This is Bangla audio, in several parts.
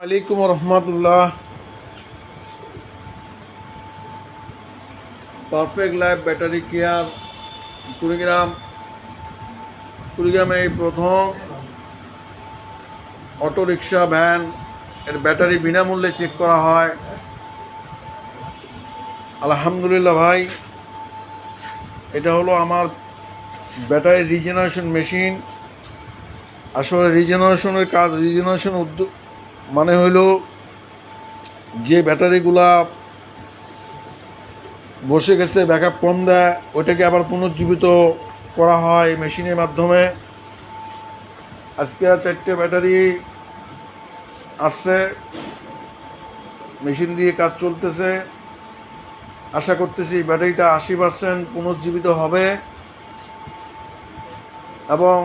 আলাইকুম রহমতুল্লাহ। পারফেক্ট লাইফ ব্যাটারি কেয়ার কুড়িগ্রামে এই প্রথম অটোরিকশা ভ্যান এর ব্যাটারি বিনামূল্যে চেক করা হয়। আলহামদুলিল্লাহ ভাই, এটা হলো আমার ব্যাটারি রিজেনারেশন মেশিন। আসলে রিজেনারেশনের কাজ, রিজেনারেশন মানে হইলো যে ব্যাটারিগুলা বসে গেছে, ব্যাকআপ কম দেয়, ওইটাকে আবার পুনর্জীবিত করা হয় মেশিনের মাধ্যমে। আজকে 4টে ব্যাটারি আসছে, মেশিন দিয়ে কাজ চলতেছে। আশা করতেছি ব্যাটারিটা 80% পুনর্জীবিত হবে এবং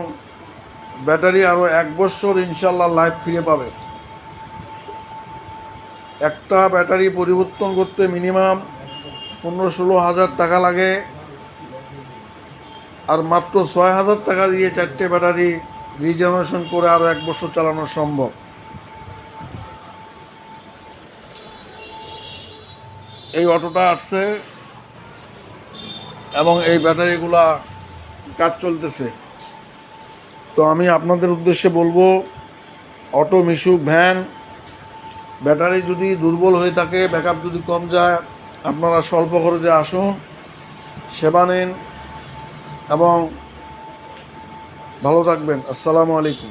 ব্যাটারি আরও 1 বছর ইনশাল্লাহ লাইফ ফিরে পাবে। একটা ব্যাটারি পরিবর্তন করতে মিনিমাম 15-16 হাজার টাকা লাগে, আর মাত্র 6,000 টাকা দিয়ে 4টে ব্যাটারি রিজেনারেশন করে আরও 1 বছর চালানো সম্ভব। এই অটোটা আসছে এবং এই ব্যাটারিগুলা কাজ চলতেছে। তো আমি আপনাদের উদ্দেশ্যে বলবো, অটো মিশুক ভ্যান ব্যাটারি যদি দুর্বল হয়ে থাকে, ব্যাকআপ যদি কম যায়, আপনারা স্বল্প খরচে আসুন, সেবা নিন এবং ভালো থাকবেন। আসসালামু আলাইকুম।